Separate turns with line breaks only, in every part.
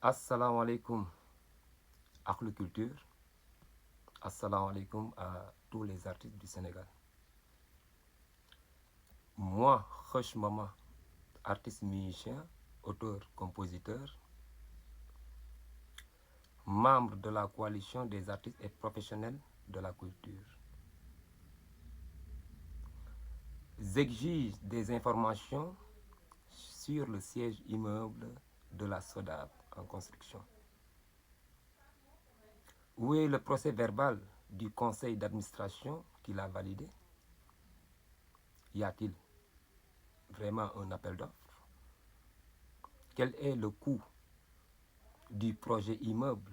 Assalamu alaikum Akhlu Culture. Assalamu alaikum à tous les artistes du Sénégal. Moi, Khosh Mama, artiste musicien, auteur, compositeur, membre de la coalition des artistes et professionnels de la culture. J'exige des informations sur le siège immeuble de la SODAV en construction. Où est le procès verbal du conseil d'administration qui l'a validé? Y a-t-il vraiment un appel d'offres? Quel est le coût du projet immeuble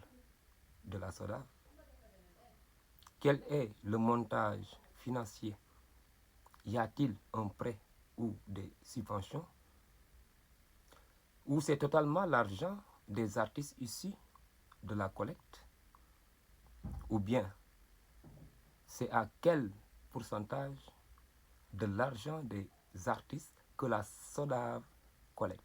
de la SODAV? Quel est le montage financier? Y a-t-il un prêt ou des subventions? Ou c'est totalement l'argent des artistes issus de la collecte? Ou bien c'est à quel pourcentage de l'argent des artistes que la SODAV collecte?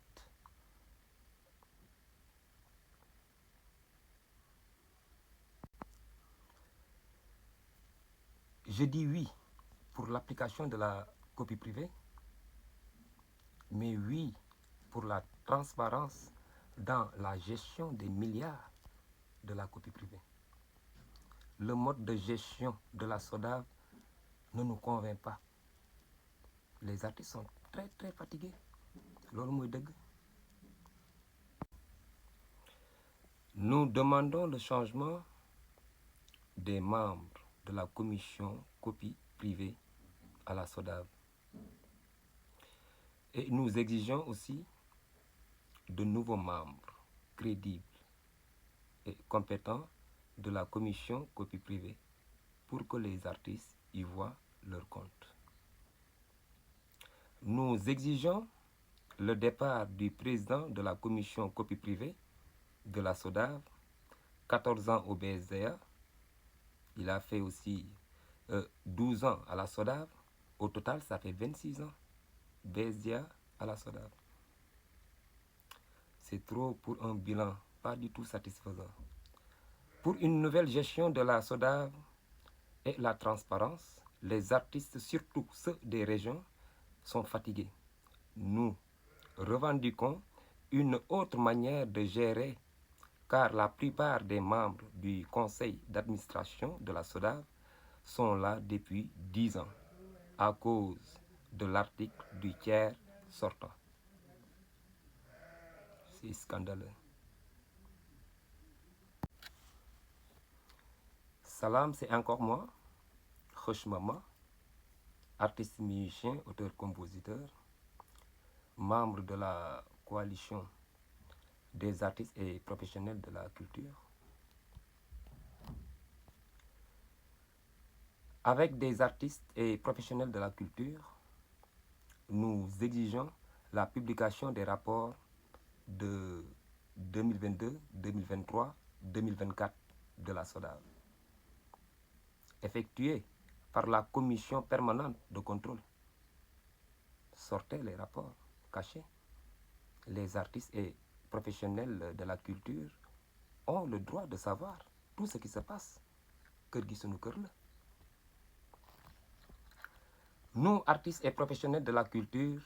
Je dis oui pour l'application de la copie privée, mais oui pour la transparence dans la gestion des milliards de la copie privée. Le mode de gestion de la SODAV ne nous convainc pas. Les artistes sont très fatigués. Nous demandons le changement des membres de la commission copie privée à la SODAV. Et nous exigeons aussi de nouveaux membres crédibles et compétents de la commission copie privée pour que les artistes y voient leur compte. Nous exigeons le départ du président de la commission copie privée de la SODAV, 14 ans au BSDA. Il a fait aussi 12 ans à la SODAV. Au total, ça fait 26 ans. BSDA à la SODAV. C'est trop pour un bilan pas du tout satisfaisant. Pour une nouvelle gestion de la SODAV et la transparence, les artistes, surtout ceux des régions, sont fatigués. Nous revendiquons une autre manière de gérer car la plupart des membres du conseil d'administration de la SODAV sont là depuis 10 ans à cause de l'article du tiers sortant. C'est scandaleux. Salam, c'est encore moi, Khosh Mama, artiste musicien, auteur-compositeur, membre de la coalition des artistes et professionnels de la culture. Avec des artistes et professionnels de la culture, nous exigeons la publication des rapports de 2022, 2023, 2024 de la SODAV, effectués par la commission permanente de contrôle. Sortez les rapports cachés. Les artistes et professionnels de la culture ont le droit de savoir tout ce qui se passe. Nous, artistes et professionnels de la culture,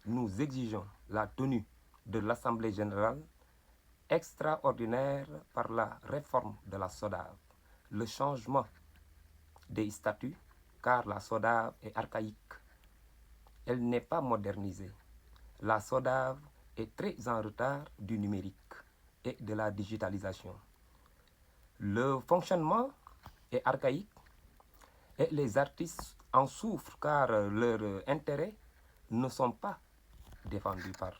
nous exigeons la tenue de l'Assemblée générale extraordinaire par la réforme de la SODAV, le changement des statuts, car la SODAV est archaïque. Elle n'est pas modernisée. La SODAV est très en retard du numérique et de la digitalisation. Le fonctionnement est archaïque et les artistes en souffrent car leurs intérêts ne sont pas défendus par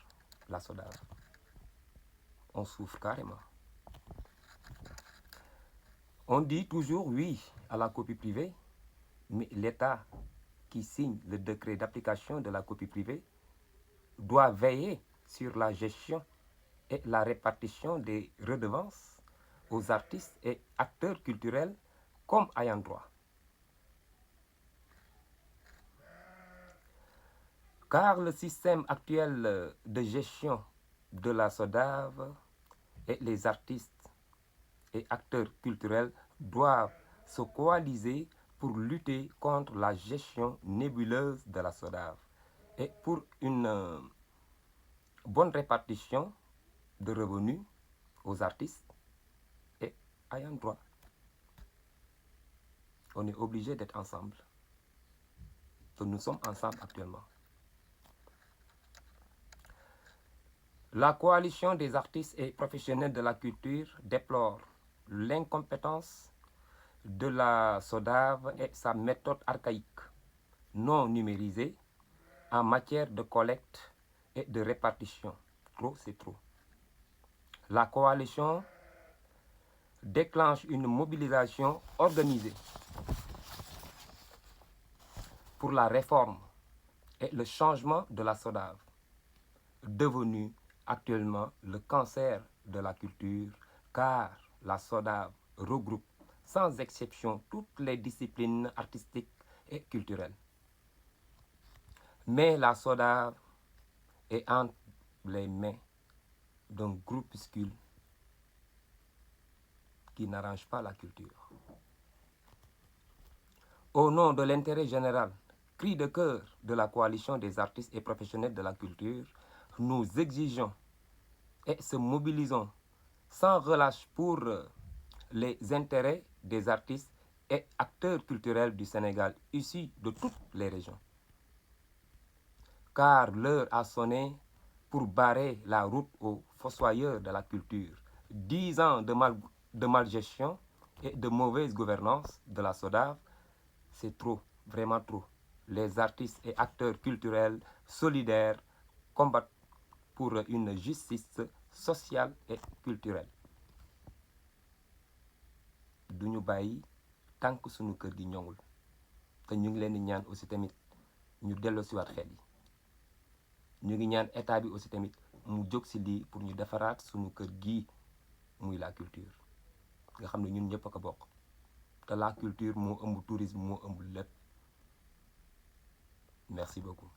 la SODAV. On souffre carrément. On dit toujours oui à la copie privée, mais l'État qui signe le décret d'application de la copie privée doit veiller sur la gestion et la répartition des redevances aux artistes et acteurs culturels comme ayant droit. Car le système actuel de gestion de la SODAV et les artistes et acteurs culturels doivent se coaliser pour lutter contre la gestion nébuleuse de la SODAV et pour une bonne répartition de revenus aux artistes et ayant droit. On est obligé d'être ensemble. Donc nous sommes ensemble actuellement. La coalition des artistes et professionnels de la culture déplore l'incompétence de la SODAV et sa méthode archaïque, non numérisée, en matière de collecte et de répartition. Trop, c'est trop. La coalition déclenche une mobilisation organisée pour la réforme et le changement de la SODAV, devenue actuellement le cancer de la culture, car la SODAV regroupe sans exception toutes les disciplines artistiques et culturelles. Mais la SODAV est entre les mains d'un groupuscule qui n'arrange pas la culture. Au nom de l'intérêt général, cri de cœur de la coalition des artistes et professionnels de la culture, nous exigeons et se mobilisons sans relâche pour les intérêts des artistes et acteurs culturels du Sénégal issus de toutes les régions. Car l'heure a sonné pour barrer la route aux fossoyeurs de la culture. 10 ans de malgestion et de mauvaise gouvernance de la SODAV, c'est trop, vraiment trop. Les artistes et acteurs culturels solidaires combattent pour une justice sociale et culturelle. duñu bàyyi tànk suñu kër gi ñoŋul te ñu ngi leen di ñaan aussi tamit ñu delloo si waat xel yi ñu ngi ñaan état bi aussi tamit mu jóg si lii pour ñu defaraat suñu kër gii muy la culture nga xam ne ñun ñëpp a ko bokk te la culture moo ëmb tourisme moo ëmb lépp merci beaucoup.